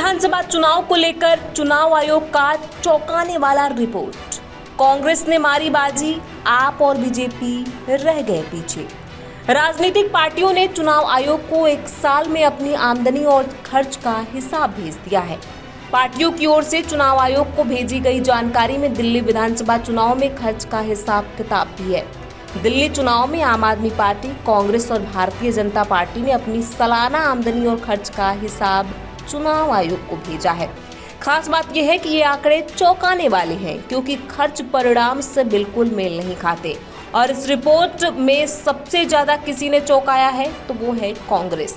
विधानसभा चुनाव को लेकर चुनाव आयोग का चौंकाने वाला रिपोर्ट। कांग्रेस ने मारी बाजी, आप और बीजेपी रह गए पीछे। राजनीतिक पार्टियों ने चुनाव आयोग को एक साल में अपनी आमदनी और खर्च का हिसाब भेज दिया है। पार्टियों की ओर से चुनाव आयोग को भेजी गई जानकारी में दिल्ली विधानसभा चुनाव में खर्च का हिसाब किताब भी है। दिल्ली चुनाव में आम आदमी पार्टी, कांग्रेस और भारतीय जनता पार्टी ने अपनी सालाना आमदनी और खर्च का हिसाब चुनाव आयोग को भेजा है। खास बात यह है कि ये आंकड़े चौंकाने वाले हैं, क्योंकि खर्च परिणाम से बिल्कुल मेल नहीं खाते। और इस रिपोर्ट में सबसे ज्यादा किसी ने चौंकाया है तो वो है कांग्रेस।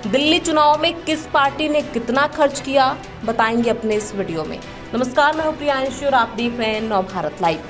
दिल्ली चुनाव में किस पार्टी ने कितना खर्च किया, बताएंगे अपने इस वीडियो में। नमस्कार, मैं हूं प्रियांशु और आप देख रहे हैं नव भारत लाइव।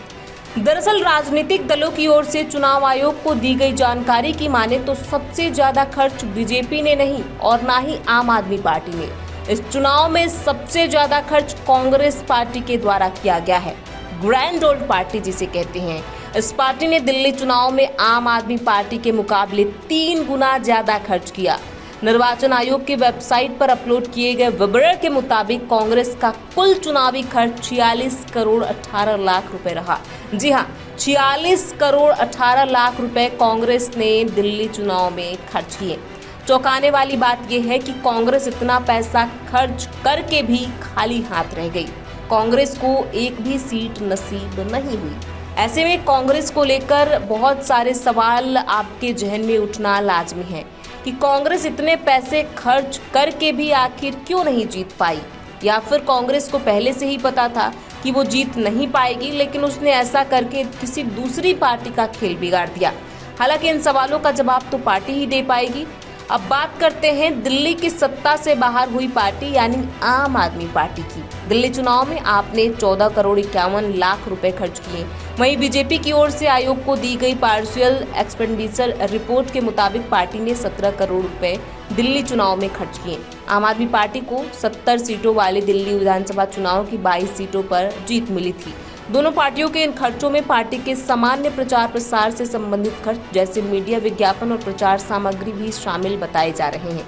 दरअसल राजनीतिक दलों की ओर से चुनाव आयोग को दी गई जानकारी की माने तो सबसे ज्यादा खर्च बीजेपी ने नहीं और ना ही आम आदमी पार्टी ने। इस चुनाव में सबसे ज्यादा खर्च कांग्रेस पार्टी के द्वारा किया गया है। ग्रैंड ओल्ड पार्टी जिसे कहते हैं, इस पार्टी ने दिल्ली चुनाव में आम आदमी पार्टी के मुकाबले 3 गुना ज्यादा खर्च किया। निर्वाचन आयोग की वेबसाइट पर अपलोड किए गए विवरण के मुताबिक कांग्रेस का कुल चुनावी खर्च 46 करोड़ 18 लाख रुपए रहा। जी हां, 46 करोड़ 18 लाख रुपए कांग्रेस ने दिल्ली चुनाव में खर्च किए। चौंकाने वाली बात यह है कि कांग्रेस इतना पैसा खर्च करके भी खाली हाथ रह गई। कांग्रेस को एक भी सीट नसीब नहीं हुई। ऐसे में कांग्रेस को लेकर बहुत सारे सवाल आपके जहन में उठना लाजमी है कि कांग्रेस इतने पैसे खर्च करके भी आखिर क्यों नहीं जीत पाई, या फिर कांग्रेस को पहले से ही पता था कि वो जीत नहीं पाएगी, लेकिन उसने ऐसा करके किसी दूसरी पार्टी का खेल बिगाड़ दिया। हालांकि इन सवालों का जवाब तो पार्टी ही दे पाएगी। अब बात करते हैं दिल्ली की सत्ता से बाहर हुई पार्टी यानी आम आदमी पार्टी की। दिल्ली चुनाव में आपने 14 करोड़ 51 लाख रुपए खर्च किए। वहीं बीजेपी की ओर से आयोग को दी गई पार्शियल एक्सपेंडिचर रिपोर्ट के मुताबिक पार्टी ने 17 करोड़ रुपए दिल्ली चुनाव में खर्च किए। आम आदमी पार्टी को 70 सीटों वाले दिल्ली विधानसभा चुनाव की 22 सीटों पर जीत मिली थी। दोनों पार्टियों के इन खर्चों में पार्टी के सामान्य प्रचार प्रसार से संबंधित खर्च जैसे मीडिया विज्ञापन और प्रचार सामग्री भी शामिल बताए जा रहे हैं।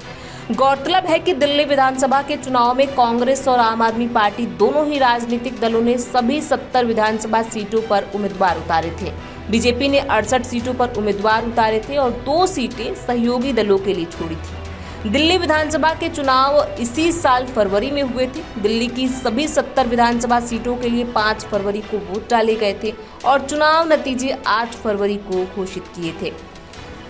गौरतलब है कि दिल्ली विधानसभा के चुनाव में कांग्रेस और आम आदमी पार्टी दोनों ही राजनीतिक दलों ने सभी 70 विधानसभा सीटों पर उम्मीदवार उतारे थे। बीजेपी ने 68 सीटों पर उम्मीदवार उतारे थे और 2 सीटें सहयोगी दलों के लिए छोड़ी थी। दिल्ली विधानसभा के चुनाव इसी साल फरवरी में हुए थे। दिल्ली की सभी 70 विधानसभा सीटों के लिए 5 फरवरी को वोट डाले गए थे और चुनाव नतीजे 8 फरवरी को घोषित किए थे।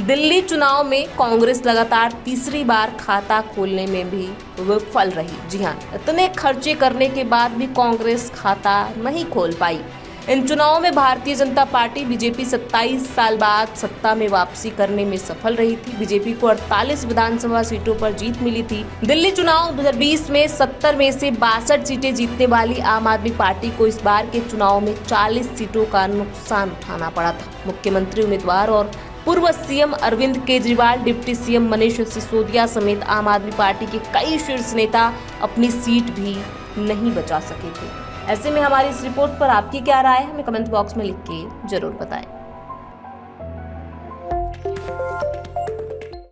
दिल्ली चुनाव में कांग्रेस लगातार तीसरी बार खाता खोलने में भी विफल रही। जी हां, इतने खर्चे करने के बाद भी कांग्रेस खाता नहीं खोल पाई। इन चुनावों में भारतीय जनता पार्टी बीजेपी 27 साल बाद सत्ता में वापसी करने में सफल रही थी। बीजेपी को 48 विधानसभा सीटों पर जीत मिली थी। दिल्ली चुनाव 2020 में 70 में से 62 सीटें जीतने वाली आम आदमी पार्टी को इस बार के चुनाव में 40 सीटों का नुकसान उठाना पड़ा था। मुख्यमंत्री उम्मीदवार और पूर्व CM Arvind Kejriwal, deputy CM Manish Sisodia समेत आम आदमी पार्टी के कई शीर्ष नेता अपनी सीट भी नहीं बचा सके थे। ऐसे में हमारी इस रिपोर्ट पर आपकी क्या राय है, हमें कमेंट बॉक्स में लिख के जरूर बताएं।